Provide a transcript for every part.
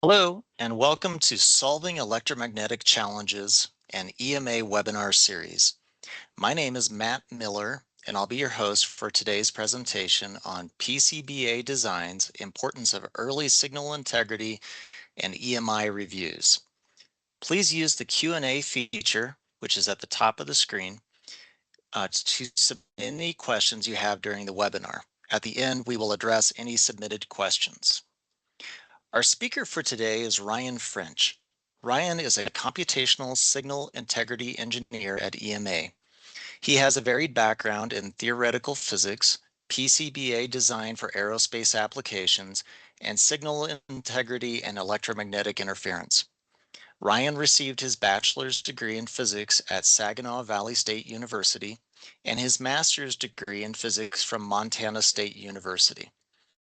Hello, and welcome to Solving Electromagnetic Challenges, an EMA webinar series. My name is Matt Miller, and I'll be your host for today's presentation on PCBA designs, importance of early signal integrity, and EMI reviews. Please use the Q&A feature, which is at the top of the screen, to submit any questions you have during the webinar. At the end, we will address any submitted questions. Our speaker for today is Ryan French. Ryan is a computational signal integrity engineer at EMA. He has a varied background in theoretical physics, PCBA design for aerospace applications, and signal integrity and electromagnetic interference. Ryan received his bachelor's degree in physics at Saginaw Valley State University and his master's degree in physics from Montana State University.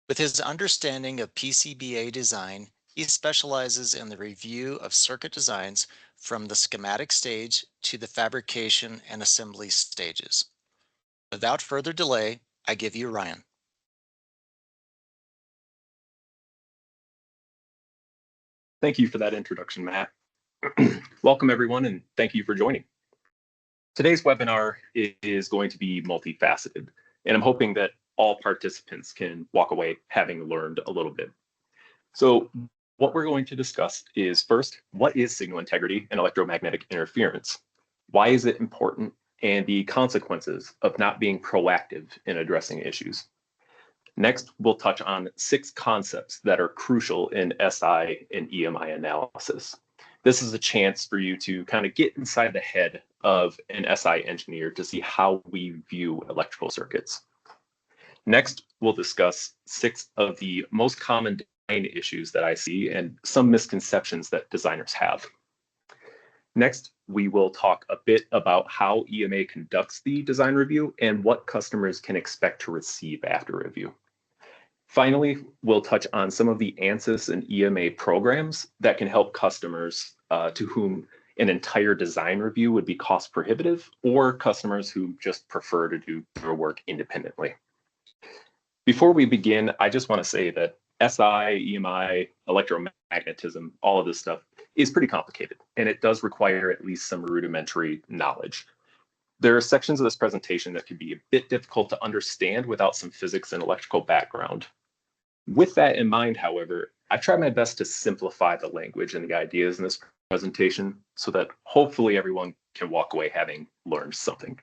With his understanding of PCBA design, he specializes in the review of circuit designs from the schematic stage to the fabrication and assembly stages. Without further delay, I give you Ryan. Thank you for that introduction, Matt. Welcome, everyone, and thank you for joining. Today's webinar is going to be multifaceted, and I'm hoping that all participants can walk away having learned a little bit. So what we're going to discuss is, first, what is signal integrity and electromagnetic interference? Why is it important? And the consequences of not being proactive in addressing issues. Next, we'll touch on 6 concepts that are crucial in SI and EMI analysis. This is a chance for you to kind of get inside the head of an SI engineer to see how we view electrical circuits. Next, we'll discuss 6 of the most common design issues that I see and some misconceptions that designers have. Next, we will talk a bit about how EMA conducts the design review and what customers can expect to receive after review. Finally, we'll touch on some of the ANSYS and EMA programs that can help customers to whom an entire design review would be cost prohibitive, or customers who just prefer to do their work independently. Before we begin, I just want to say that SI, EMI, electromagnetism, all of this stuff is pretty complicated, and it does require at least some rudimentary knowledge. There are sections of this presentation that can be a bit difficult to understand without some physics and electrical background. With that in mind, however, I try my best to simplify the language and the ideas in this presentation so that hopefully everyone can walk away having learned something.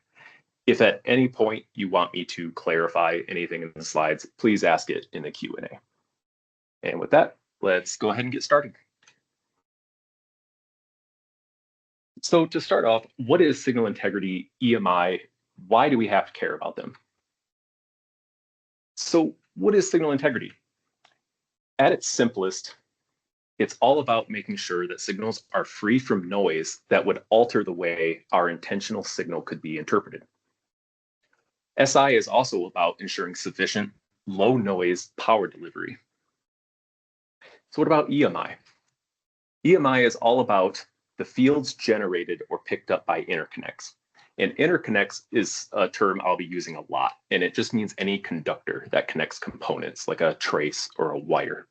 If at any point you want me to clarify anything in the slides, please ask it in the Q&A. And with that, let's go ahead and get started. So to start off, what is signal integrity, EMI? Why do we have to care about them? So what is signal integrity? At its simplest, it's all about making sure that signals are free from noise that would alter the way our intentional signal could be interpreted. SI is also about ensuring sufficient low noise power delivery. So what about EMI? EMI is all about the fields generated or picked up by interconnects. And interconnects is a term I'll be using a lot, and it just means any conductor that connects components like a trace or a wire.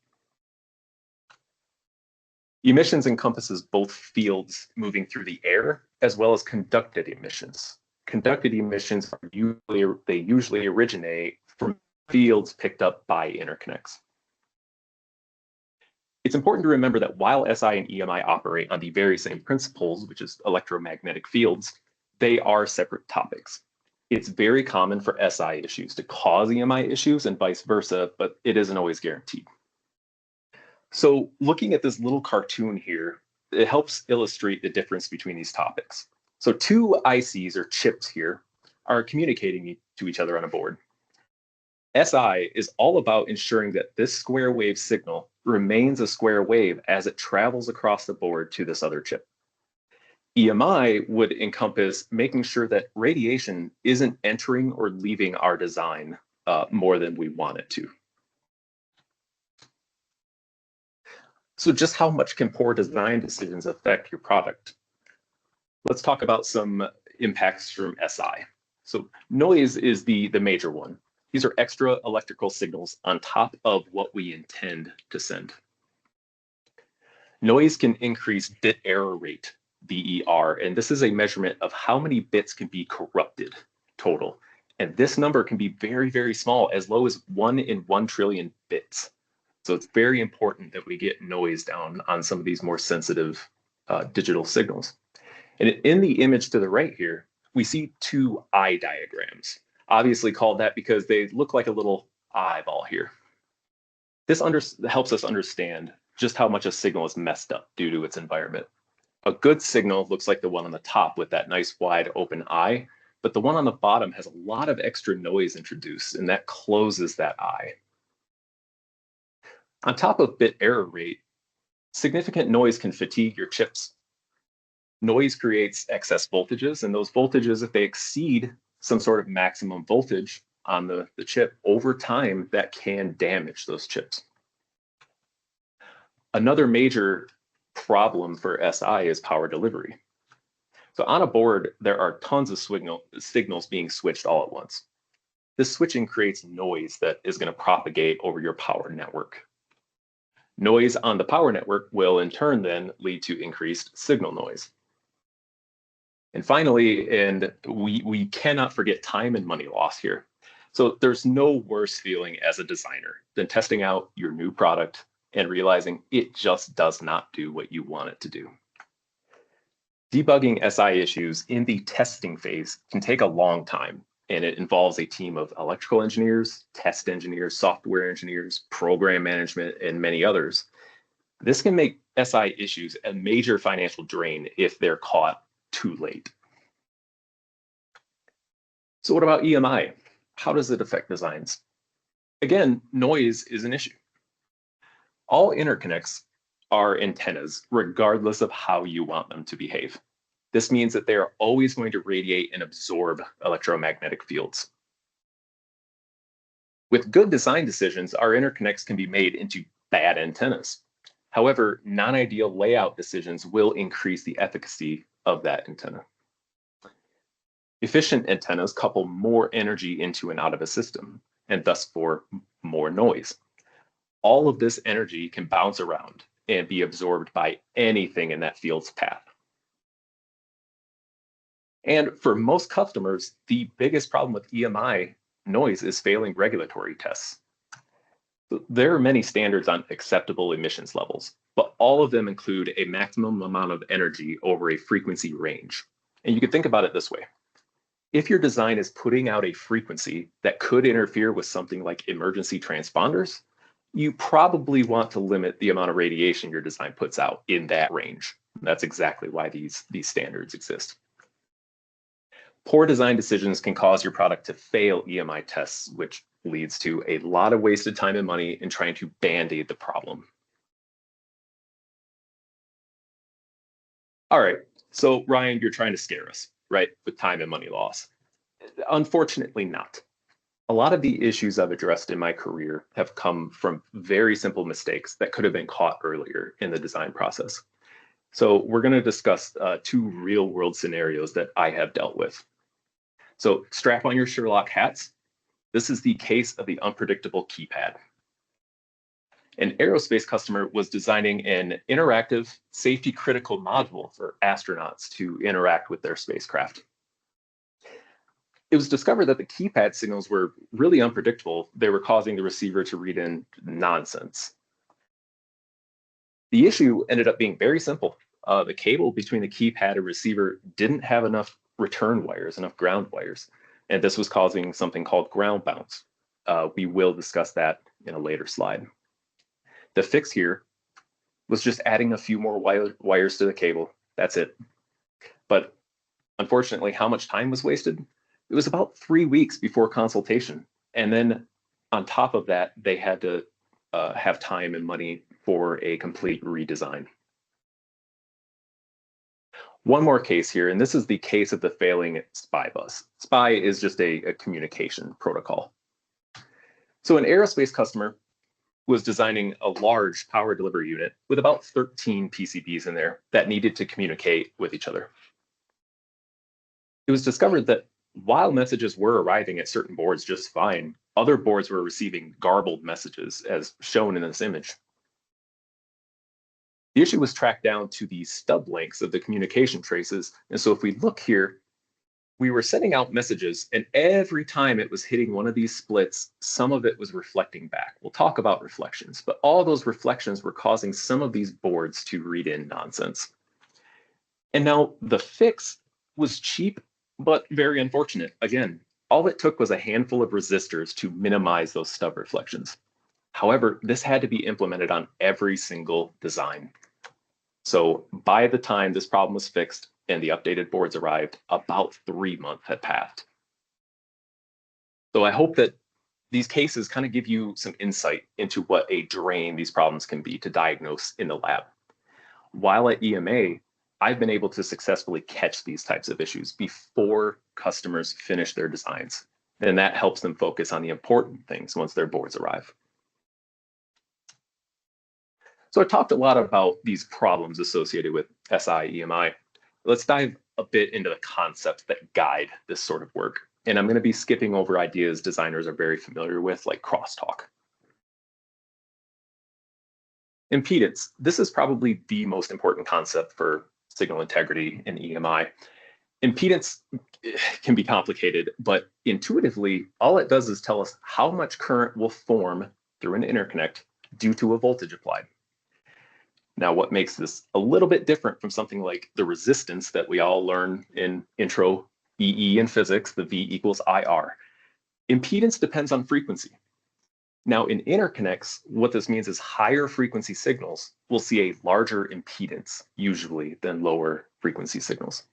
Emissions encompasses both fields moving through the air as well as conducted emissions. Conducted emissions usually originate from fields picked up by interconnects. It's important to remember that while SI and EMI operate on the very same principles, which is electromagnetic fields, they are separate topics. It's very common for SI issues to cause EMI issues and vice versa, but it isn't always guaranteed. So looking at this little cartoon here, it helps illustrate the difference between these topics. So 2 ICs or chips here are communicating to each other on a board. SI is all about ensuring that this square wave signal remains a square wave as it travels across the board to this other chip. EMI would encompass making sure that radiation isn't entering or leaving our design more than we want it to. So just how much can poor design decisions affect your product? Let's talk about some impacts from SI. So noise is the major one. These are extra electrical signals on top of what we intend to send. Noise can increase bit error rate, BER, and this is a measurement of how many bits can be corrupted total. And this number can be very, very small, as low as 1 in 1 trillion bits. So it's very important that we get noise down on some of these more sensitive digital signals. And in the image to the right here, we see two eye diagrams, obviously called that because they look like a little eyeball here. This helps us understand just how much a signal is messed up due to its environment. A good signal looks like the one on the top with that nice wide open eye, but the one on the bottom has a lot of extra noise introduced, and that closes that eye. On top of bit error rate, significant noise can fatigue your chips. Noise creates excess voltages, and those voltages, if they exceed some sort of maximum voltage on the chip, over time, that can damage those chips. Another major problem for SI is power delivery. So on a board, there are tons of signals being switched all at once. This switching creates noise that is going to propagate over your power network. Noise on the power network will in turn then lead to increased signal noise. And finally, and we cannot forget time and money loss here. So there's no worse feeling as a designer than testing out your new product and realizing it just does not do what you want it to do. Debugging SI issues in the testing phase can take a long time, and it involves a team of electrical engineers, test engineers, software engineers, program management, and many others. This can make SI issues a major financial drain if they're caught too late. So what about EMI? How does it affect designs? Again, noise is an issue. All interconnects are antennas, regardless of how you want them to behave. This means that they are always going to radiate and absorb electromagnetic fields. With good design decisions, our interconnects can be made into bad antennas. However, non-ideal layout decisions will increase the efficacy of that antenna. Efficient antennas couple more energy into and out of a system, and thus for more noise. All of this energy can bounce around and be absorbed by anything in that field's path. And for most customers, the biggest problem with EMI noise is failing regulatory tests. There are many standards on acceptable emissions levels, but all of them include a maximum amount of energy over a frequency range. And you can think about it this way. If your design is putting out a frequency that could interfere with something like emergency transponders, you probably want to limit the amount of radiation your design puts out in that range. That's exactly why these standards exist. Poor design decisions can cause your product to fail EMI tests, which leads to a lot of wasted time and money in trying to band-aid the problem. All right, so Ryan, you're trying to scare us, right, with time and money loss. Unfortunately not. A lot of the issues I've addressed in my career have come from very simple mistakes that could have been caught earlier in the design process. So we're going to discuss two real-world scenarios that I have dealt with. So strap on your Sherlock hats. This is the case of the unpredictable keypad. An aerospace customer was designing an interactive, safety-critical module for astronauts to interact with their spacecraft. It was discovered that the keypad signals were really unpredictable. They were causing the receiver to read in nonsense. The issue ended up being very simple. The cable between the keypad and receiver didn't have enough return wires, enough ground wires, and this was causing something called ground bounce. We will discuss that in a later slide. The fix here was just adding a few more wires to the cable. That's it. But unfortunately, how much time was wasted? It was about 3 weeks before consultation. And then on top of that, they had to have time and money for a complete redesign. One more case here, and this is the case of the failing SPI bus. SPI is just a communication protocol. So an aerospace customer was designing a large power delivery unit with about 13 PCBs in there that needed to communicate with each other. It was discovered that while messages were arriving at certain boards just fine, other boards were receiving garbled messages as shown in this image. The issue was tracked down to the stub lengths of the communication traces. And so if we look here, we were sending out messages, and every time it was hitting one of these splits, some of it was reflecting back. We'll talk about reflections, but all those reflections were causing some of these boards to read in nonsense. And now the fix was cheap, but very unfortunate. Again, all it took was a handful of resistors to minimize those stub reflections. However, this had to be implemented on every single design. So by the time this problem was fixed and the updated boards arrived, about 3 months had passed. So I hope that these cases kind of give you some insight into what a drain these problems can be to diagnose in the lab. While at EMA, I've been able to successfully catch these types of issues before customers finish their designs. And that helps them focus on the important things once their boards arrive. So I talked a lot about these problems associated with SI EMI. Let's dive a bit into the concepts that guide this sort of work. And I'm going to be skipping over ideas designers are very familiar with, like crosstalk. Impedance. This is probably the most important concept for signal integrity in EMI. Impedance can be complicated, but intuitively, all it does is tell us how much current will form through an interconnect due to a voltage applied. Now, what makes this a little bit different from something like the resistance that we all learn in intro EE in physics, the V equals IR. Impedance depends on frequency. Now, in interconnects, what this means is higher frequency signals will see a larger impedance, usually, than lower frequency signals.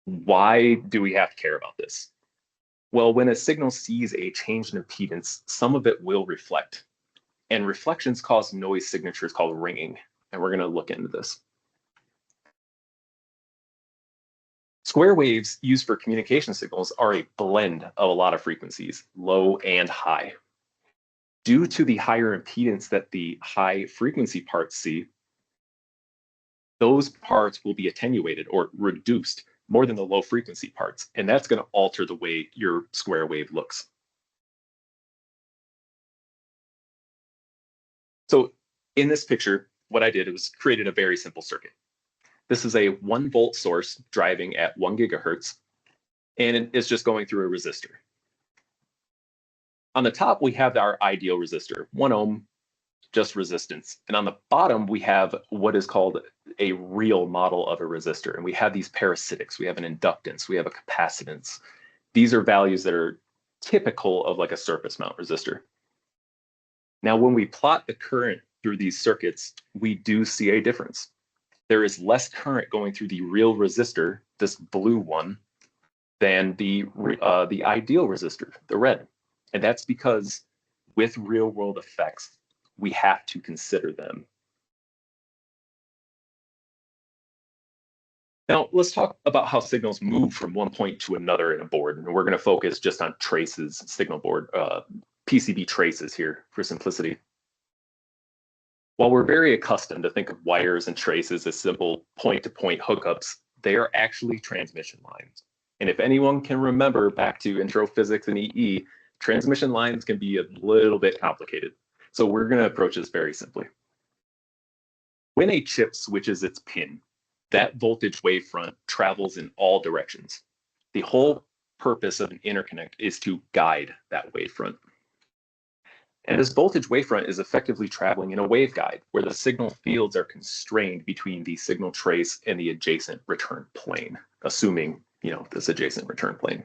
Why do we have to care about this? Well, when a signal sees a change in impedance, some of it will reflect. And reflections cause noise signatures called ringing. And we're going to look into this. Square waves used for communication signals are a blend of a lot of frequencies, low and high. Due to the higher impedance that the high frequency parts see, those parts will be attenuated or reduced more than the low frequency parts. And that's going to alter the way your square wave looks. So in this picture, what I did was created a very simple circuit. This is a 1 volt source driving at 1 gigahertz, and it's just going through a resistor. On the top, we have our ideal resistor, 1 ohm, just resistance. And on the bottom, we have what is called a real model of a resistor. And we have these parasitics. We have an inductance. We have a capacitance. These are values that are typical of like a surface mount resistor. Now, when we plot the current through these circuits, we do see a difference. There is less current going through the real resistor, this blue one, than the ideal resistor, the red. And that's because with real world effects, we have to consider them. Now, let's talk about how signals move from one point to another in a board. And we're going to focus just on traces, signal board, PCB traces here for simplicity. While we're very accustomed to think of wires and traces as simple point-to-point hookups, they are actually transmission lines. And if anyone can remember back to intro physics and EE, transmission lines can be a little bit complicated. So we're going to approach this very simply. When a chip switches its pin, that voltage wavefront travels in all directions. The whole purpose of an interconnect is to guide that wavefront. And this voltage wavefront is effectively traveling in a waveguide where the signal fields are constrained between the signal trace and the adjacent return plane, assuming, this adjacent return plane.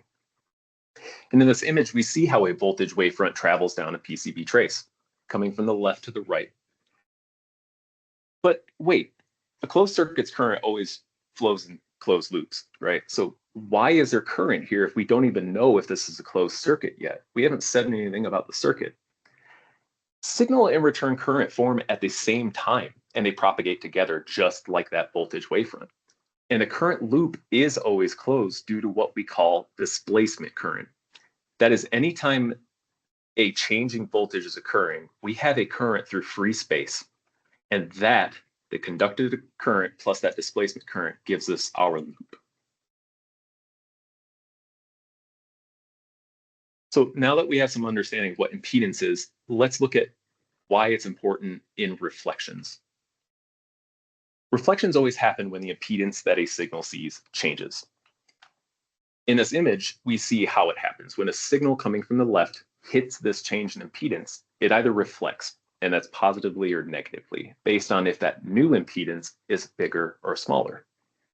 And in this image, we see how a voltage wavefront travels down a PCB trace, coming from the left to the right. But wait, a closed circuit's current always flows in closed loops, right? So why is there current here if we don't even know if this is a closed circuit yet? We haven't said anything about the circuit. Signal and return current form at the same time, and they propagate together just like that voltage wavefront. And the current loop is always closed due to what we call displacement current. That is, anytime a changing voltage is occurring, we have a current through free space. And that, the conductive current plus that displacement current, gives us our loop. So now that we have some understanding of what impedance is, let's look at why it's important in reflections. Reflections always happen when the impedance that a signal sees changes. In this image, we see how it happens. When a signal coming from the left hits this change in impedance, it either reflects, and that's positively or negatively, based on if that new impedance is bigger or smaller.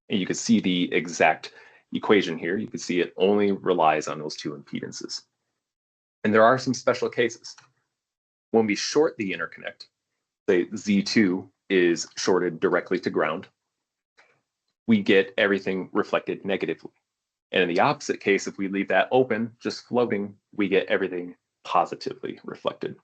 And you can see the exact equation here. You can see it only relies on those two impedances. And there are some special cases. When we short the interconnect, say Z2 is shorted directly to ground, we get everything reflected negatively. And in the opposite case, if we leave that open, just floating, we get everything positively reflected.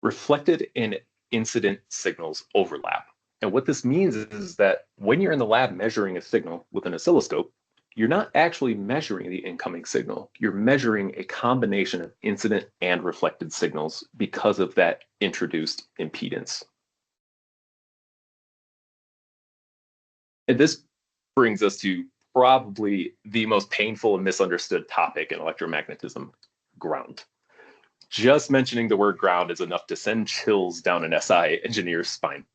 Reflected and incident signals overlap. And what this means is that when you're in the lab measuring a signal with an oscilloscope, you're not actually measuring the incoming signal. You're measuring a combination of incident and reflected signals because of that introduced impedance. And this brings us to probably the most painful and misunderstood topic in electromagnetism, ground. Just mentioning the word ground is enough to send chills down an SI engineer's spine.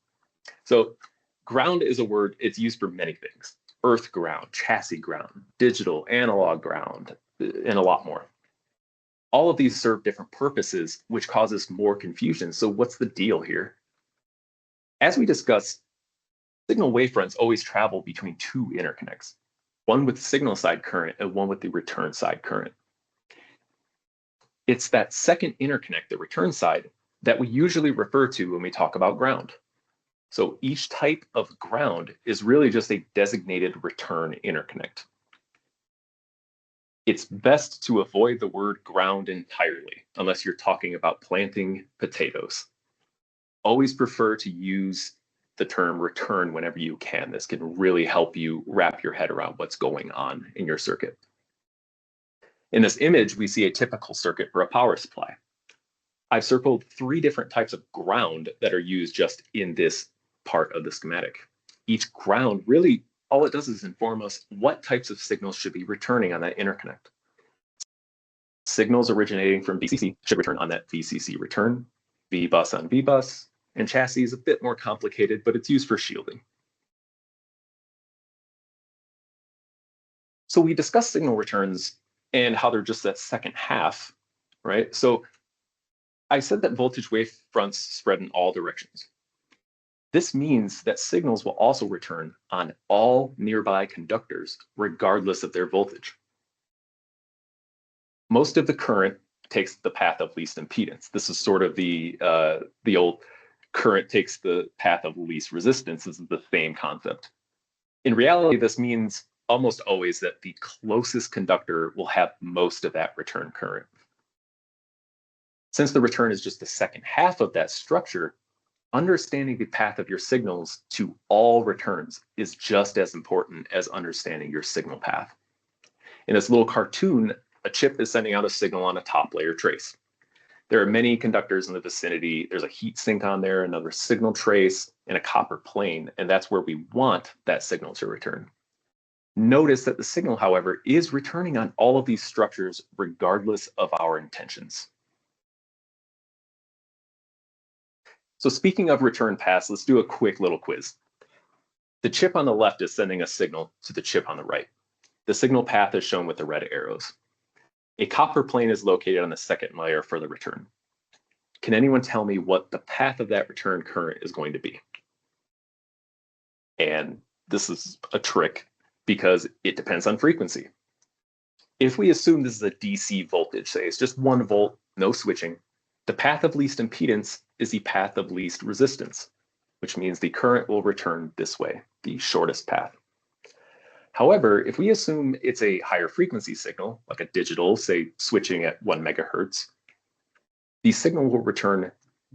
So ground is a word, it's used for many things. Earth ground, chassis ground, digital, analog ground, and a lot more. All of these serve different purposes, which causes more confusion. So what's the deal here? As we discussed, signal wavefronts always travel between two interconnects, one with signal side current and one with the return side current. It's that second interconnect, the return side, that we usually refer to when we talk about ground. So each type of ground is really just a designated return interconnect. It's best to avoid the word ground entirely, unless you're talking about planting potatoes. Always prefer to use the term return whenever you can. This can really help you wrap your head around what's going on in your circuit. In this image, we see a typical circuit for a power supply. I've circled 3 different types of ground that are used just in this part of the schematic. Each ground really, all it does is inform us what types of signals should be returning on that interconnect. Signals originating from VCC should return on that VCC return, V-bus on V-bus, and chassis is a bit more complicated, but it's used for shielding. So we discussed signal returns and how they're just that second half, right? So I said that voltage wavefronts spread in all directions. This means that signals will also return on all nearby conductors, regardless of their voltage. Most of the current takes the path of least impedance. This is sort of the old current takes the path of least resistance. This is the same concept. In reality, this means almost always that the closest conductor will have most of that return current. Since the return is just the second half of that structure, understanding the path of your signals to all returns is just as important as understanding your signal path. In this little cartoon, a chip is sending out a signal on a top layer trace. There are many conductors in the vicinity. There's a heat sink on there, another signal trace, and a copper plane, and that's where we want that signal to return. Notice that the signal, however, is returning on all of these structures regardless of our intentions. So speaking of return paths, let's do a quick little quiz. The chip on the left is sending a signal to the chip on the right. The signal path is shown with the red arrows. A copper plane is located on the second layer for the return. Can anyone tell me what the path of that return current is going to be? And this is a trick because it depends on frequency. If we assume this is a DC voltage, say it's just 1 volt, no switching, the path of least impedance is the path of least resistance, which means the current will return this way, the shortest path. However, if we assume it's a higher frequency signal, like a digital, say switching at 1 megahertz, the signal will return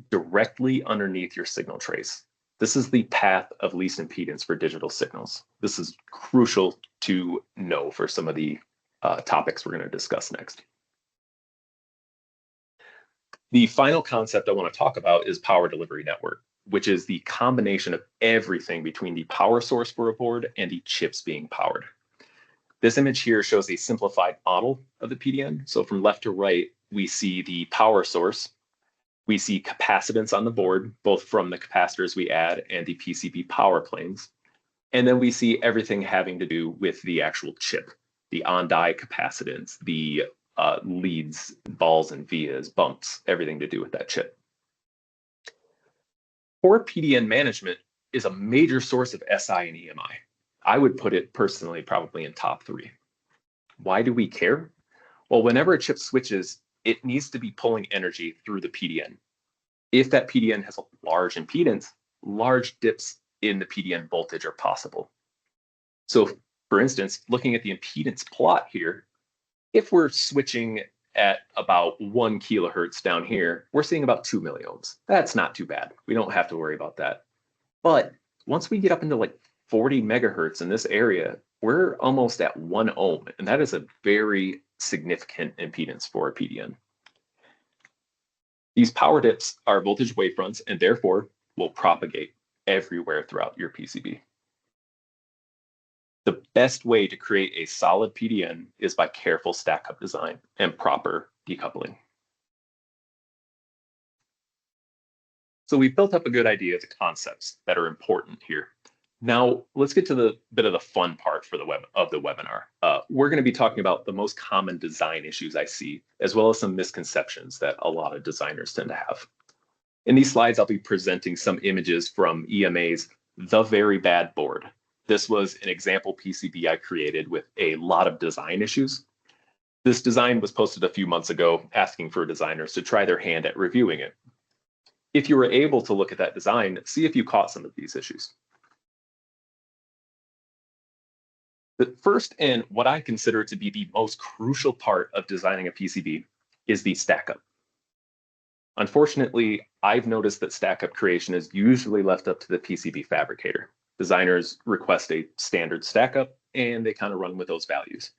directly underneath your signal trace. This is the path of least impedance for digital signals. This is crucial to know for some of the topics we're going to discuss next. The final concept I want to talk about is power delivery network, which is the combination of everything between the power source for a board and the chips being powered. This image here shows a simplified model of the PDN. So from left to right, we see the power source, We see capacitance on the board, both from the capacitors we add and the PCB power planes. And then we see everything having to do with the actual chip, the on-die capacitance, the leads, balls and vias, bumps, everything to do with that chip. Poor PDN management is a major source of SI and EMI. I would put it personally probably in top 3. Why do we care? Well, whenever a chip switches, it needs to be pulling energy through the PDN. If that PDN has a large impedance, large dips in the PDN voltage are possible. So, for instance, looking at the impedance plot here, if we're switching at about 1 kilohertz down here, we're seeing about 2 milliohms. That's not too bad. We don't have to worry about that. But once we get up into like 40 megahertz in this area, we're almost at 1 ohm, and that is a very significant impedance for a PDN. These power dips are voltage wavefronts and therefore will propagate everywhere throughout your PCB. The best way to create a solid PDN is by careful stack-up design and proper decoupling. So we've built up a good idea of the concepts that are important here. Now let's get to the bit of the fun part for the webinar. We're going to be talking about the most common design issues I see, as well as some misconceptions that a lot of designers tend to have. In these slides, I'll be presenting some images from EMA's The Very Bad Board. This was an example PCB I created with a lot of design issues. This design was posted a few months ago, asking for designers to try their hand at reviewing it. If you were able to look at that design, see if you caught some of these issues. The first, and what I consider to be the most crucial part of designing a PCB, is the stack-up. Unfortunately, I've noticed that stack-up creation is usually left up to the PCB fabricator. Designers request a standard stack-up, and they kind of run with those values.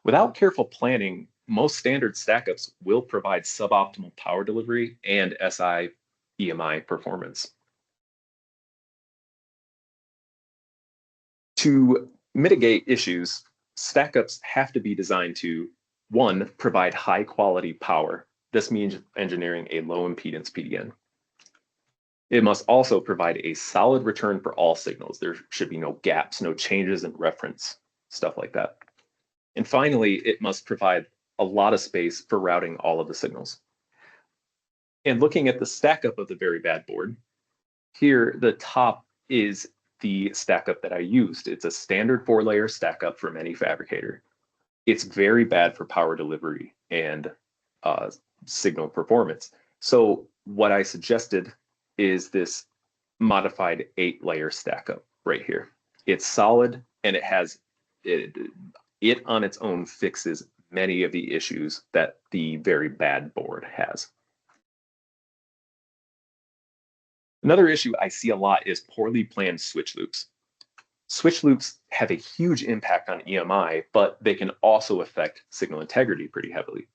Without careful planning, most standard stack-ups will provide suboptimal power delivery and SI EMI performance. To mitigate issues, stack-ups have to be designed to, 1, provide high quality power. This means engineering a low impedance PDN. It must also provide a solid return for all signals. There should be no gaps, no changes in reference, stuff like that. And finally, it must provide a lot of space for routing all of the signals. And looking at the stack-up of the Very Bad Board, here the top is the stack-up that I used. It's a standard 4-layer stack-up from any fabricator. It's very bad for power delivery and signal performance. So what I suggested is this modified 8-layer stack-up right here. It's solid, and it has it on its own fixes many of the issues that the Very Bad Board has. Another issue I see a lot is poorly planned switch loops. Switch loops have a huge impact on EMI, but they can also affect signal integrity pretty heavily.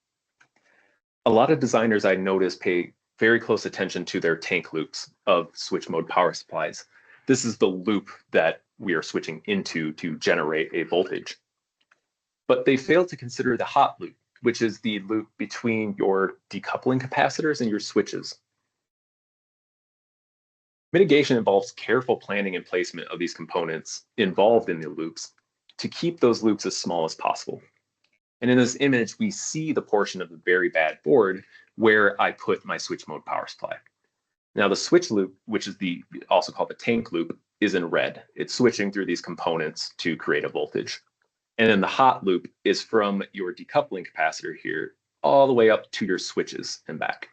A lot of designers I notice pay very close attention to their tank loops of switch mode power supplies. This is the loop that we are switching into to generate a voltage. But they fail to consider the hot loop, which is the loop between your decoupling capacitors and your switches. Mitigation involves careful planning and placement of these components involved in the loops to keep those loops as small as possible. And in this image, we see the portion of the Very Bad Board where I put my switch mode power supply. Now the switch loop, which is also called the tank loop, is in red. It's switching through these components to create a voltage. And then the hot loop is from your decoupling capacitor here all the way up to your switches and back.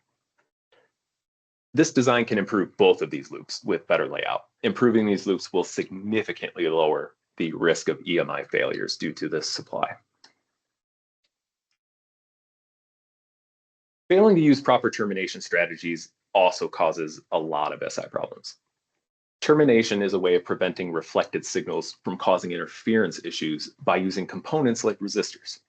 This design can improve both of these loops with better layout. Improving these loops will significantly lower the risk of EMI failures due to this supply. Failing to use proper termination strategies also causes a lot of SI problems. Termination is a way of preventing reflected signals from causing interference issues by using components like resistors.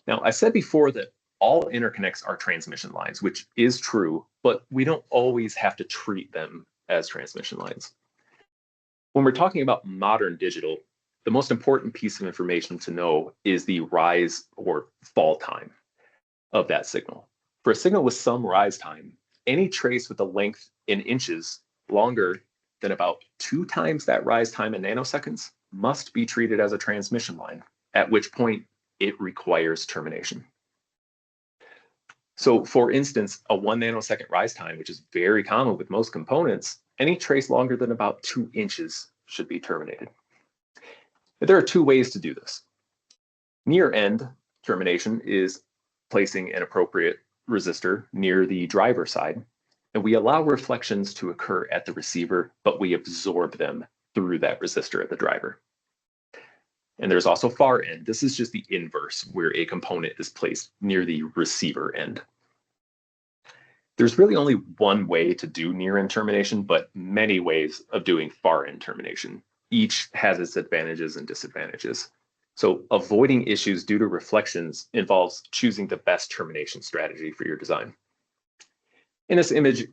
Now, I said before that all interconnects are transmission lines, which is true, but we don't always have to treat them as transmission lines. When we're talking about modern digital, the most important piece of information to know is the rise or fall time of that signal. For a signal with some rise time, any trace with a length in inches longer than about 2 times that rise time in nanoseconds must be treated as a transmission line, at which point it requires termination. So for instance, a 1 nanosecond rise time, which is very common with most components, any trace longer than about 2 inches should be terminated. But there are 2 ways to do this. Near end termination is placing an appropriate resistor near the driver side, and we allow reflections to occur at the receiver, but we absorb them through that resistor at the driver. And there's also far end. This is just the inverse, where a component is placed near the receiver end. There's really only one way to do near end termination, but many ways of doing far end termination. Each has its advantages and disadvantages. So avoiding issues due to reflections involves choosing the best termination strategy for your design. And this image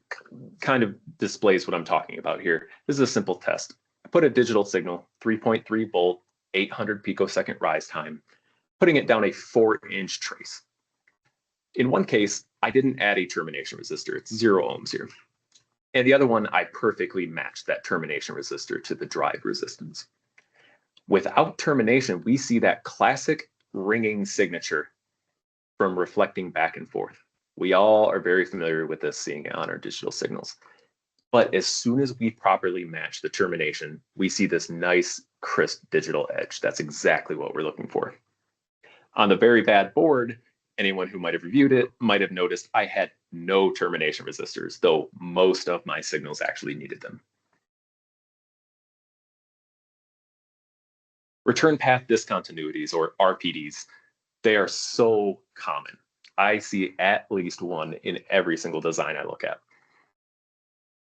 kind of displays what I'm talking about here. This is a simple test. I put a digital signal, 3.3 volt, 800 picosecond rise time, putting it down a 4-inch trace. In one case, I didn't add a termination resistor. It's 0 ohms here. And the other one, I perfectly matched that termination resistor to the drive resistance. Without termination, we see that classic ringing signature from reflecting back and forth. We all are very familiar with this, seeing it on our digital signals. But as soon as we properly match the termination, we see this nice, crisp digital edge. That's exactly what we're looking for. On the very bad board, anyone who might have reviewed it might have noticed I had no termination resistors, though most of my signals actually needed them. Return path discontinuities, or RPDs, they are so common. I see at least one in every single design I look at.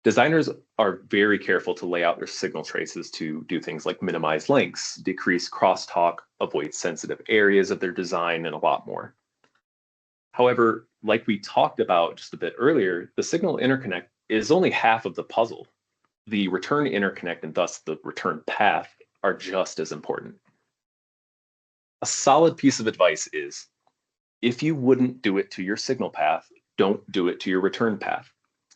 Designers are very careful to lay out their signal traces to do things like minimize links, decrease crosstalk, avoid sensitive areas of their design, and a lot more. However, like we talked about just a bit earlier, the signal interconnect is only half of the puzzle. The return interconnect and thus the return path are just as important. A solid piece of advice is, if you wouldn't do it to your signal path, don't do it to your return path.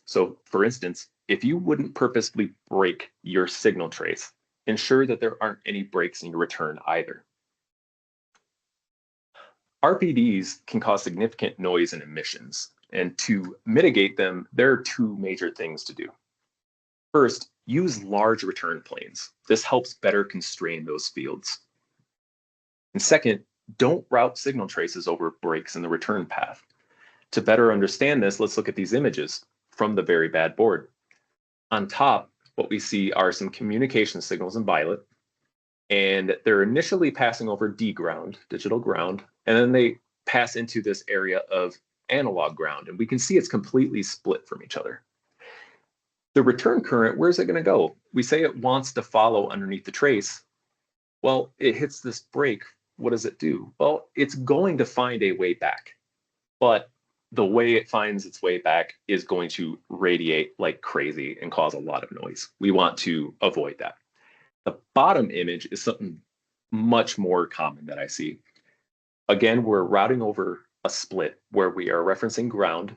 So for instance, if you wouldn't purposely break your signal trace, ensure that there aren't any breaks in your return either. RPDs can cause significant noise and emissions, and to mitigate them, there are 2 major things to do. First, use large return planes. This helps better constrain those fields. And second, don't route signal traces over breaks in the return path. To better understand this, let's look at these images from the very bad board. On top, what we see are some communication signals in violet, and they're initially passing over D ground, digital ground, and then they pass into this area of analog ground, and we can see it's completely split from each other. The return current, where's it going to go? We say it wants to follow underneath the trace. Well, it hits this break. What does it do? Well, it's going to find a way back, but the way it finds its way back is going to radiate like crazy and cause a lot of noise. We want to avoid that. The bottom image is something much more common that I see. Again, we're routing over a split where we are referencing ground,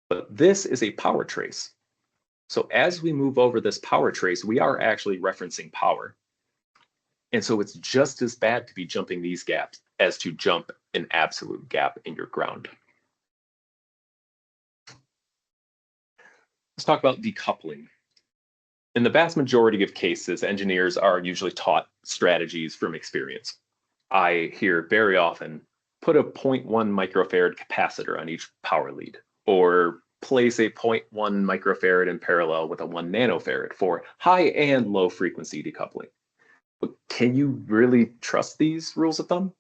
but this is a power trace. So as we move over this power trace, we are actually referencing power. And so it's just as bad to be jumping these gaps as to jump an absolute gap in your ground. Let's talk about decoupling. In the vast majority of cases, engineers are usually taught strategies from experience. I hear very often, put a 0.1 microfarad capacitor on each power lead, or place a 0.1 microfarad in parallel with a 1 nanofarad for high and low frequency decoupling. But can you really trust these rules of thumb?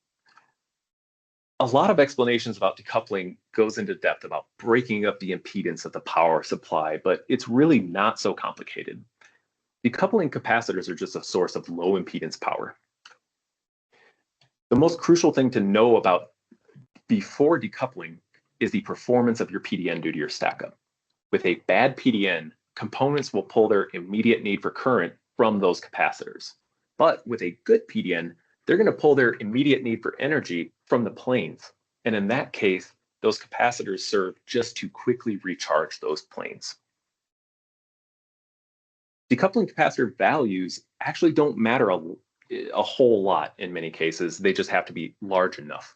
A lot of explanations about decoupling goes into depth about breaking up the impedance of the power supply, but it's really not so complicated. Decoupling capacitors are just a source of low impedance power. The most crucial thing to know about before decoupling is the performance of your PDN due to your stack-up. With a bad PDN, components will pull their immediate need for current from those capacitors. But with a good PDN, they're going to pull their immediate need for energy from the planes. And in that case, those capacitors serve just to quickly recharge those planes. Decoupling capacitor values actually don't matter a whole lot in many cases. They just have to be large enough.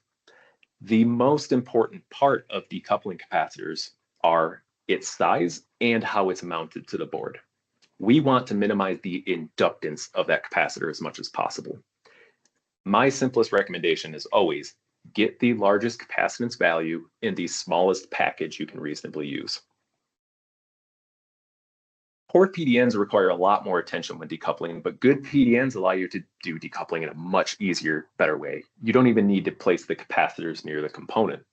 The most important part of decoupling capacitors are its size and how it's mounted to the board. We want to minimize the inductance of that capacitor as much as possible. My simplest recommendation is always get the largest capacitance value in the smallest package you can reasonably use. Poor PDNs require a lot more attention when decoupling, but good PDNs allow you to do decoupling in a much easier, better way. You don't even need to place the capacitors near the component.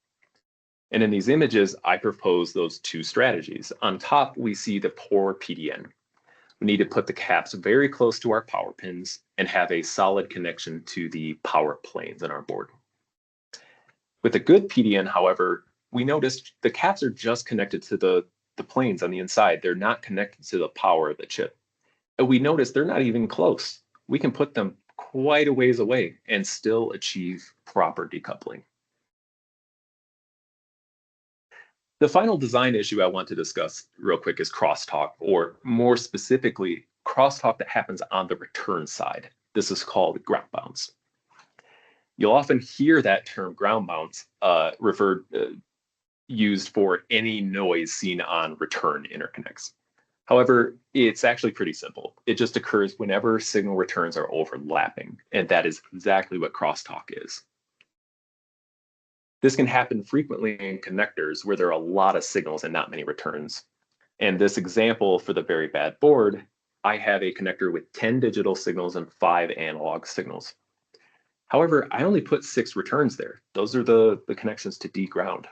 And in these images, I propose those two strategies. On top, we see the poor PDN. We need to put the caps very close to our power pins and have a solid connection to the power planes in our board. With a good PDN, however, we noticed the caps are just connected to the planes on the inside. They're not connected to the power of the chip. And we notice they're not even close. We can put them quite a ways away and still achieve proper decoupling. The final design issue I want to discuss real quick is crosstalk, or more specifically, crosstalk that happens on the return side. This is called ground bounce. You'll often hear that term ground bounce used for any noise seen on return interconnects. However, it's actually pretty simple. It just occurs whenever signal returns are overlapping, and that is exactly what crosstalk is. This can happen frequently in connectors where there are a lot of signals and not many returns. And this example for the very bad board, I have a connector with 10 digital signals and 5 analog signals. However, I only put 6 returns there. Those are the connections to deground.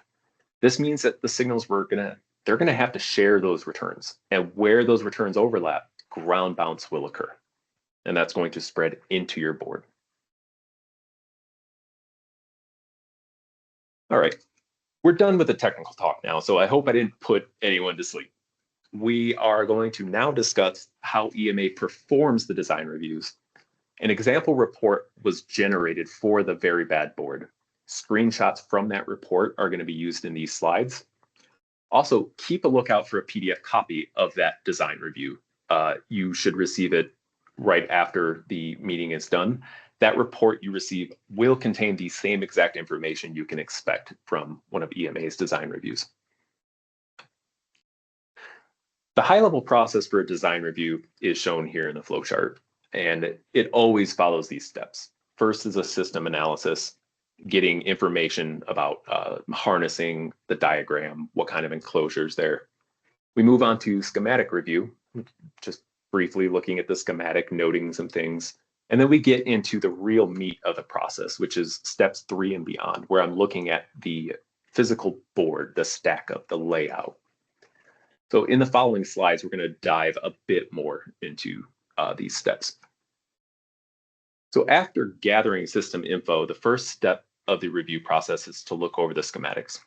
This means that the signals they're gonna have to share those returns. And where those returns overlap, ground bounce will occur. And that's going to spread into your board. All right, we're done with the technical talk now, so I hope I didn't put anyone to sleep. We are going to now discuss how EMA performs the design reviews. An example report was generated for the very bad board. Screenshots from that report are going to be used in these slides. Also, keep a lookout for a PDF copy of that design review. You should receive it right after the meeting is done. That report you receive will contain the same exact information you can expect from one of EMA's design reviews. The high-level process for a design review is shown here in the flowchart, and it always follows these steps. First is a system analysis, getting information about harnessing the diagram, what kind of enclosures there. We move on to schematic review, just briefly looking at the schematic, noting some things. And then we get into the real meat of the process, which is steps 3 and beyond, where I'm looking at the physical board, the stack up, the layout. So in the following slides, we're going to dive a bit more into these steps. So after gathering system info, the first step of the review process is to look over the schematics.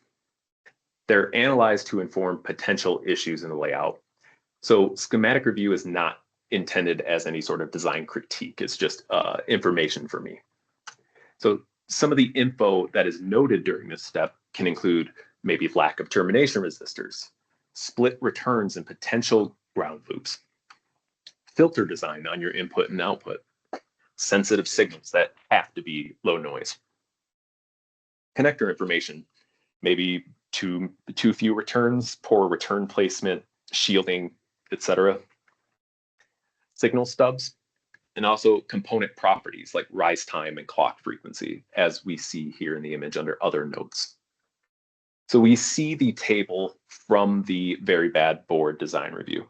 They're analyzed to inform potential issues in the layout. So schematic review is not intended as any sort of design critique. It's just information for me. So some of the info that is noted during this step can include maybe lack of termination resistors, split returns and potential ground loops, filter design on your input and output, sensitive signals that have to be low noise, connector information, maybe too few returns, poor return placement, shielding, etc. Signal stubs, and also component properties like rise time and clock frequency, as we see here in the image under other notes. So we see the table from the very bad board design review.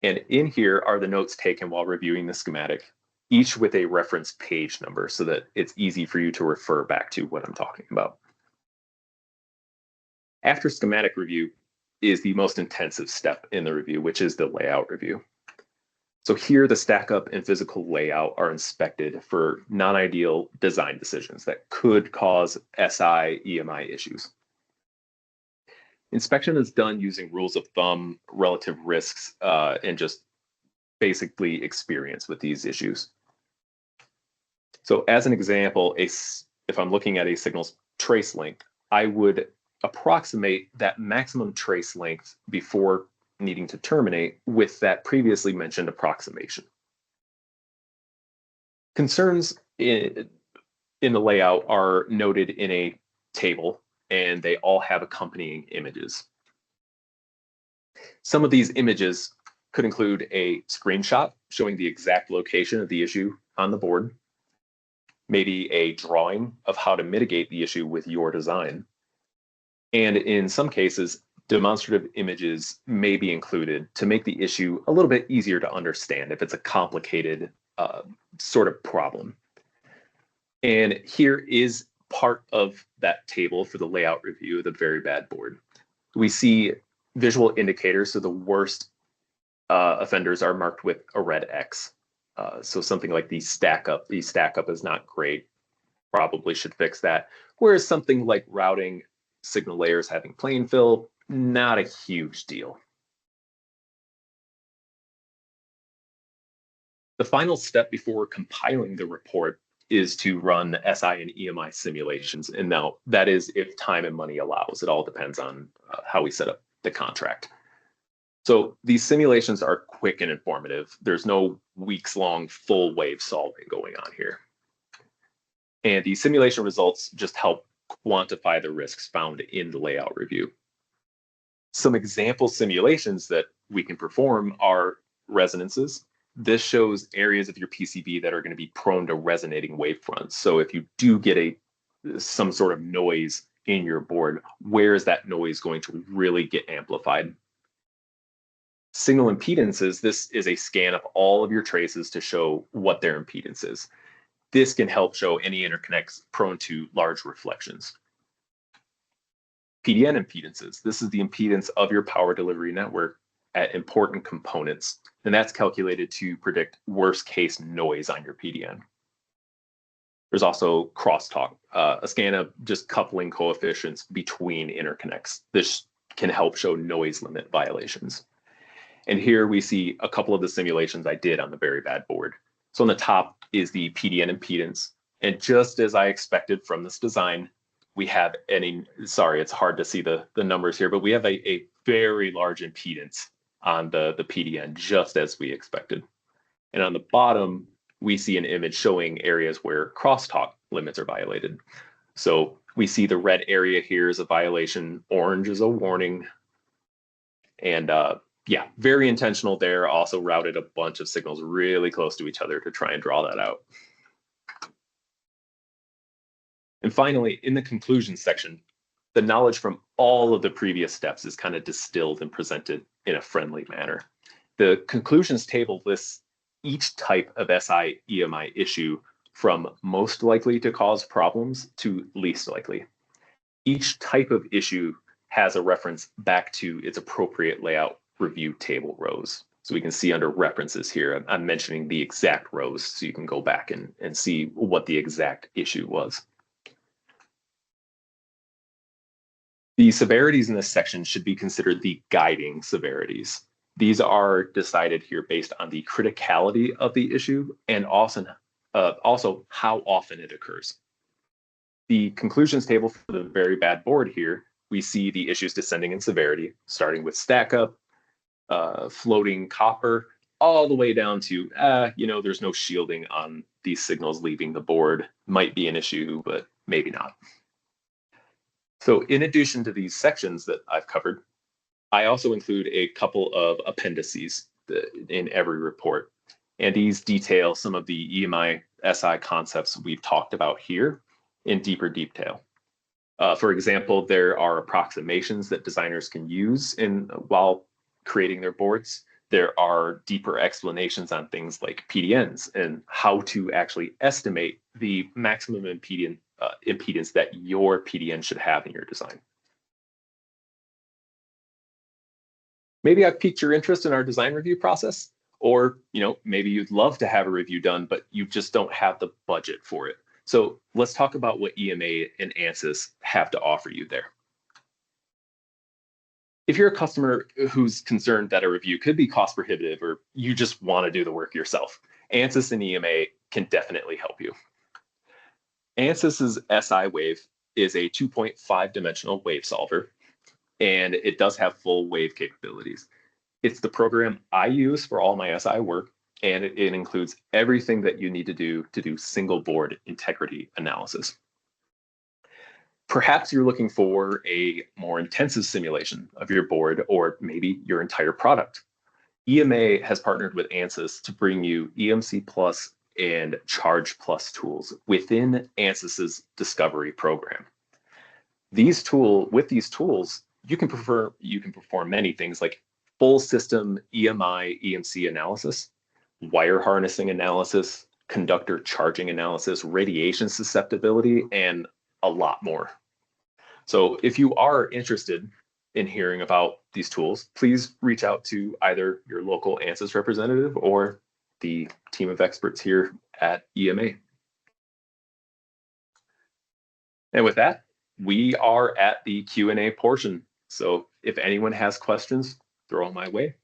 And in here are the notes taken while reviewing the schematic, each with a reference page number so that it's easy for you to refer back to what I'm talking about. After schematic review is the most intensive step in the review, which is the layout review. So here the stack up and physical layout are inspected for non-ideal design decisions that could cause SI EMI issues. Inspection is done using rules of thumb, relative risks, and just basically experience with these issues. So as an example, if I'm looking at a signal's trace length, I would approximate that maximum trace length before needing to terminate with that previously mentioned approximation. Concerns in the layout are noted in a table, and they all have accompanying images. Some of these images could include a screenshot showing the exact location of the issue on the board, maybe a drawing of how to mitigate the issue with your design, and in some cases, demonstrative images may be included to make the issue a little bit easier to understand if it's a complicated sort of problem. And here is part of that table for the layout review of the very bad board. We see visual indicators, so the worst offenders are marked with a red X. So something like the stack up is not great, probably should fix that. Whereas something like routing signal layers having plain fill, not a huge deal. The final step before compiling the report is to run SI and EMI simulations. And now that is if time and money allows. It all depends on how we set up the contract. So these simulations are quick and informative. There's no weeks-long full wave solving going on here. And the simulation results just help quantify the risks found in the layout review. Some example simulations that we can perform are resonances. This shows areas of your PCB that are going to be prone to resonating wavefronts. So if you do get some sort of noise in your board, where is that noise going to really get amplified? Signal impedances, this is a scan of all of your traces to show what their impedance is. This can help show any interconnects prone to large reflections. PDN impedances, this is the impedance of your power delivery network at important components, and that's calculated to predict worst case noise on your PDN. There's also crosstalk, a scan of just coupling coefficients between interconnects. This can help show noise limit violations. And here we see a couple of the simulations I did on the very bad board. So on the top is the PDN impedance. And just as I expected from this design, we have sorry, it's hard to see the numbers here, but we have a very large impedance on the PDN, just as we expected. And on the bottom, we see an image showing areas where crosstalk limits are violated. So we see the red area here is a violation, orange is a warning. And yeah, very intentional there. Also routed a bunch of signals really close to each other to try and draw that out. And finally, in the conclusion section, the knowledge from all of the previous steps is kind of distilled and presented in a friendly manner. The conclusions table lists each type of SI EMI issue from most likely to cause problems to least likely. Each type of issue has a reference back to its appropriate layout review table rows. So we can see under references here, I'm mentioning the exact rows so you can go back and see what the exact issue was. The severities in this section should be considered the guiding severities. These are decided here based on the criticality of the issue and also how often it occurs. The conclusions table for the very bad board here, we see the issues descending in severity, starting with stack up, floating copper, all the way down to, there's no shielding on these signals leaving the board. Might be an issue, but maybe not. So in addition to these sections that I've covered, I also include a couple of appendices in every report. And these detail some of the EMI SI concepts we've talked about here in deeper detail. For example, there are approximations that designers can use while creating their boards. There are deeper explanations on things like PDNs and how to actually estimate the maximum impedance that your PDN should have in your design. Maybe I've piqued your interest in our design review process, or maybe you'd love to have a review done, but you just don't have the budget for it. So let's talk about what EMA and ANSYS have to offer you there. If you're a customer who's concerned that a review could be cost prohibitive, or you just want to do the work yourself, ANSYS and EMA can definitely help you. ANSYS's SI wave is a 2.5 dimensional wave solver, and it does have full wave capabilities. It's the program I use for all my SI work, and it includes everything that you need to do single board integrity analysis. Perhaps you're looking for a more intensive simulation of your board or maybe your entire product. EMA has partnered with ANSYS to bring you EMC Plus and Charge Plus tools within ANSYS's Discovery program. With these tools, you can perform many things like full system EMI EMC analysis, wire harnessing analysis, conductor charging analysis, radiation susceptibility, and a lot more. So if you are interested in hearing about these tools, please reach out to either your local ANSYS representative or the team of experts here at EMA. And with that, we are at the Q&A portion. So if anyone has questions, throw them my way.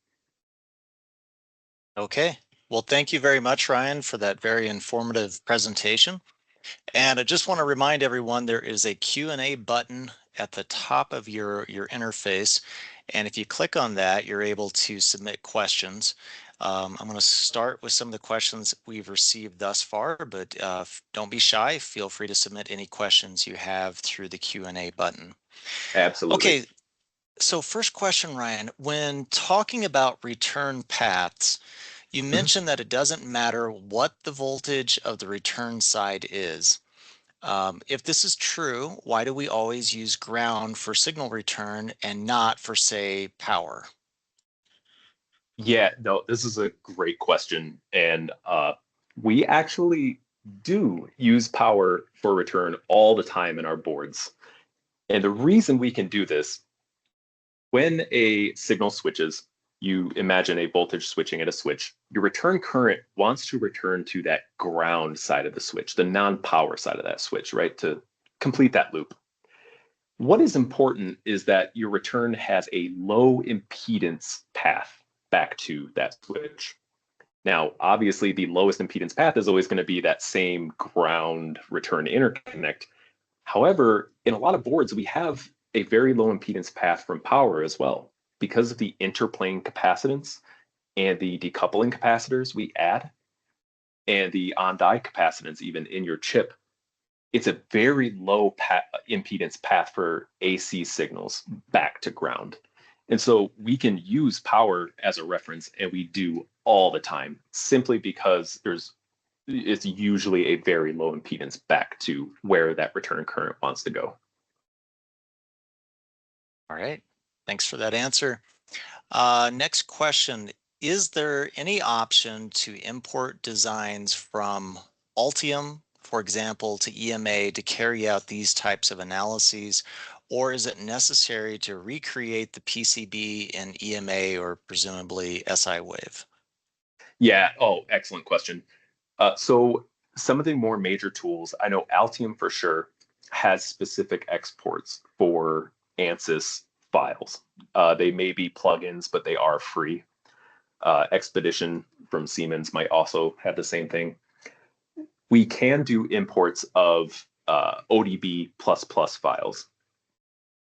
Okay. Well, thank you very much, Ryan, for that very informative presentation. And I just want to remind everyone there is a Q&A button at the top of your interface. And if you click on that, you're able to submit questions. I'm going to start with some of the questions we've received thus far, but don't be shy. Feel free to submit any questions you have through the Q&A button. Absolutely. Okay, so first question, Ryan, when talking about return paths, you mentioned that it doesn't matter what the voltage of the return side is. If this is true, why do we always use ground for signal return and not for, say, power? Yeah, no, this is a great question. And we actually do use power for return all the time in our boards. And the reason we can do this, when a signal switches, you imagine a voltage switching at a switch, your return current wants to return to that ground side of the switch, the non-power side of that switch, right? To complete that loop. What is important is that your return has a low impedance path back to that switch. Now, obviously, the lowest impedance path is always going to be that same ground return interconnect. However, in a lot of boards, we have a very low impedance path from power as well because of the interplane capacitance and the decoupling capacitors we add and the on-die capacitance even in your chip. It's a very low impedance path for AC signals back to ground. And so we can use power as a reference, and we do all the time, simply because it's usually a very low impedance back to where that return current wants to go. All right, thanks for that answer. Next question, is there any option to import designs from Altium, for example, to EMA to carry out these types of analyses, or is it necessary to recreate the PCB in EMA or presumably SI wave? Yeah, oh, excellent question. So some of the more major tools, I know Altium for sure has specific exports for ANSYS files. They may be plugins, but they are free. Expedition from Siemens might also have the same thing. We can do imports of ODB++ files.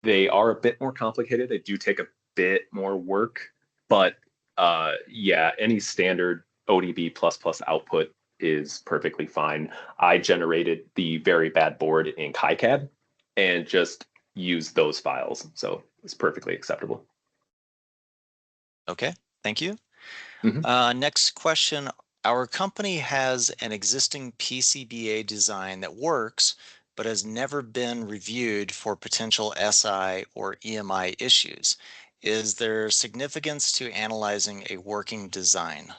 They are a bit more complicated. They do take a bit more work, but yeah, any standard ODB++ output is perfectly fine. I generated the very bad board in KiCad and just used those files, so it's perfectly acceptable. Okay, thank you. Mm-hmm. Next question. Our company has an existing PCBA design that works, but has never been reviewed for potential SI or EMI issues. Is there significance to analyzing a working design?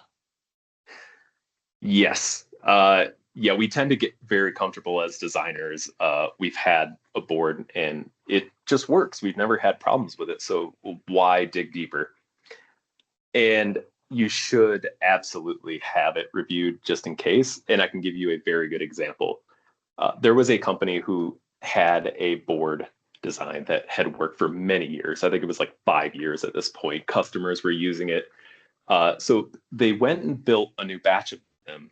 Yes. Yeah, we tend to get very comfortable as designers. We've had a board and it just works. We've never had problems with it. So why dig deeper? And you should absolutely have it reviewed just in case. And I can give you a very good example. There was a company who had a board design that had worked for many years. I think it was like 5 years at this point. Customers were using it. So they went and built a new batch of them,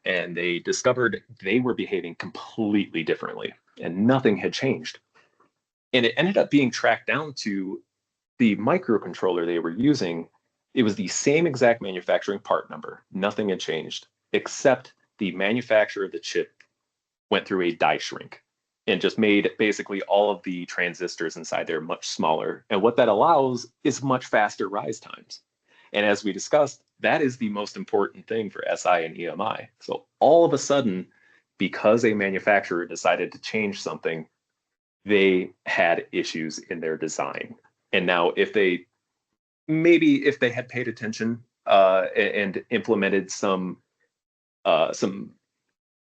and they discovered they were behaving completely differently. and nothing had changed. And it ended up being tracked down to the microcontroller they were using. It was the same exact manufacturing part number. Nothing had changed, except the manufacturer of the chip went through a die shrink and just made basically all of the transistors inside there much smaller. And what that allows is much faster rise times. And as we discussed, that is the most important thing for SI and EMI. So all of a sudden, because a manufacturer decided to change something, they had issues in their design. And now if they had paid attention and implemented some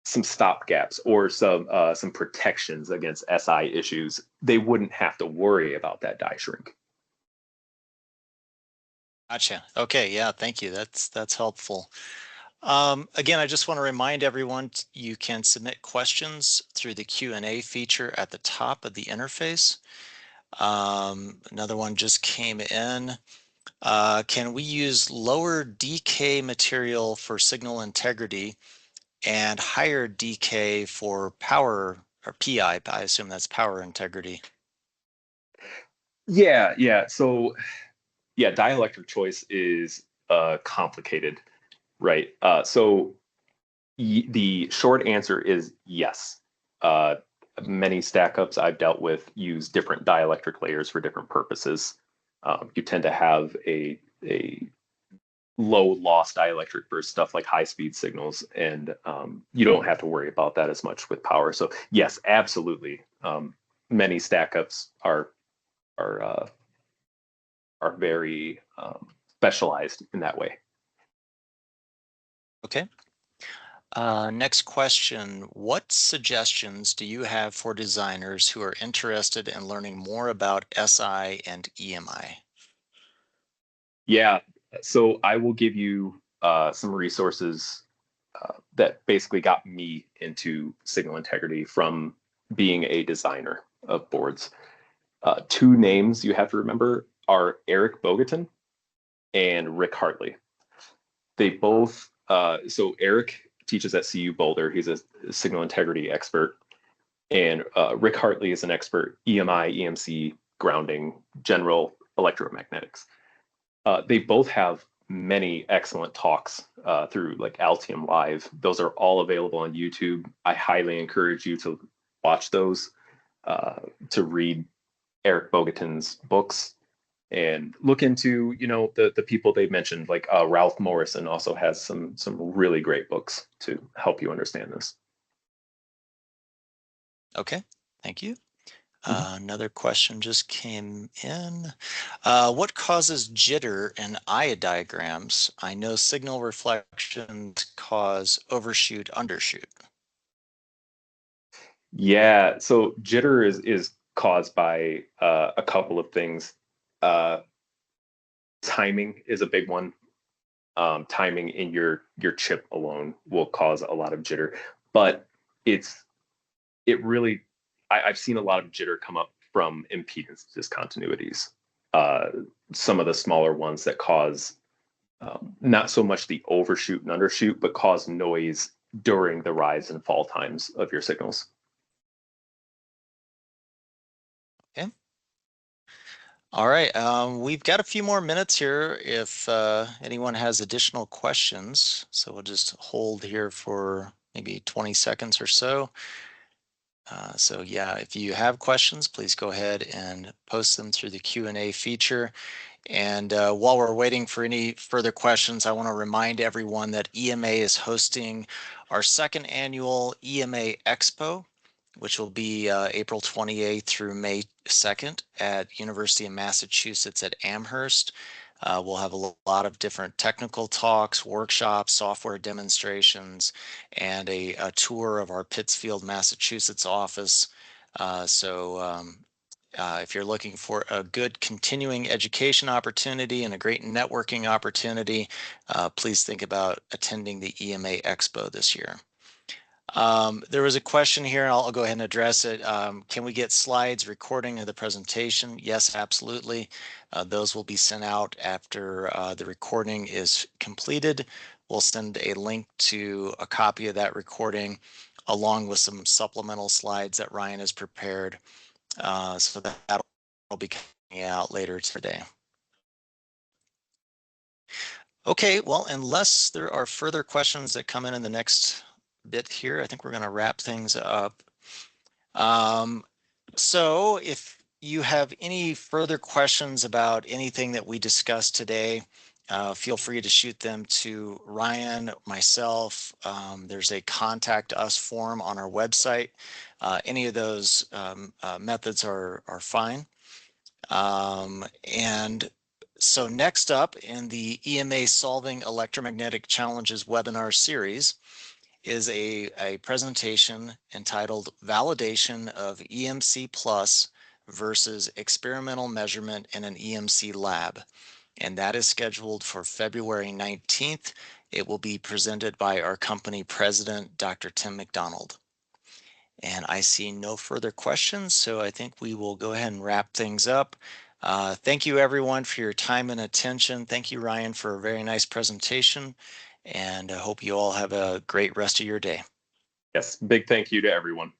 stop gaps or some protections against SI issues, they wouldn't have to worry about that die shrink. Gotcha. Okay, yeah, thank you. That's helpful. Again, I just want to remind everyone you can submit questions through the Q&A feature at the top of the interface. Another one just came in. Can we use lower decay material for signal integrity and higher decay for power or PI? I assume that's power integrity. Yeah. So yeah, dielectric choice is complicated, right? So the short answer is yes. Uh, Many stack ups I've dealt with use different dielectric layers for different purposes. You tend to have a low loss dielectric for stuff like high speed signals, and you don't have to worry about that as much with power. So yes, absolutely. Many stack ups are uh, are very specialized in that way. Okay. Next question. What suggestions do you have for designers who are interested in learning more about SI and EMI? Yeah, so I will give you some resources that basically got me into signal integrity from being a designer of boards. Two names you have to remember are Eric Bogatin and Rick Hartley. They both, so Eric teaches at CU Boulder. He's a signal integrity expert. And Rick Hartley is an expert, EMI, EMC, grounding, general electromagnetics. They both have many excellent talks through like Altium Live. Those are all available on YouTube. I highly encourage you to watch those, to read Eric Bogatin's books, and look into the people they mentioned. Like Ralph Morrison also has some really great books to help you understand this. Okay, thank you. Mhm. Another question just came in. What causes jitter in eye diagrams? I know signal reflections cause overshoot, undershoot. Yeah, so jitter is caused by a couple of things. Uh, Timing is a big one. Timing in your chip alone will cause a lot of jitter, but it's it really I've seen a lot of jitter come up from impedance discontinuities. Uh, some of the smaller ones that cause not so much the overshoot and undershoot, but cause noise during the rise and fall times of your signals. Okay. All right. We've got a few more minutes here if anyone has additional questions. So we'll just hold here for maybe 20 seconds or so. So yeah, if you have questions, please go ahead and post them through the Q&A feature. And while we're waiting for any further questions, I want to remind everyone that EMA is hosting our second annual EMA Expo, which will be April 28th through May 2nd at University of Massachusetts at Amherst. We'll have a lot of different technical talks, workshops, software demonstrations, and a tour of our Pittsfield, Massachusetts office. If you're looking for a good continuing education opportunity and a great networking opportunity, please think about attending the EMA Expo this year. There was a question here, I'll go ahead and address it. Can we get slides recording of the presentation? Yes, absolutely. Those will be sent out after the recording is completed. We'll send a link to a copy of that recording along with some supplemental slides that Ryan has prepared. So that'll be coming out later today. Okay, well, unless there are further questions that come in the next bit here, I think we're going to wrap things up. So if you have any further questions about anything that we discussed today, feel free to shoot them to Ryan, myself. There's a contact us form on our website. Any of those methods are fine. And so next up in the EMA Solving Electromagnetic Challenges webinar series is a presentation entitled Validation of EMC Plus versus Experimental Measurement in an EMC Lab. And that is scheduled for February 19th. It will be presented by our company president, Dr. Tim McDonald. And I see no further questions, so I think we will go ahead and wrap things up. Thank you everyone for your time and attention. Thank you, Ryan, for a very nice presentation, and I hope you all have a great rest of your day. Yes, big thank you to everyone.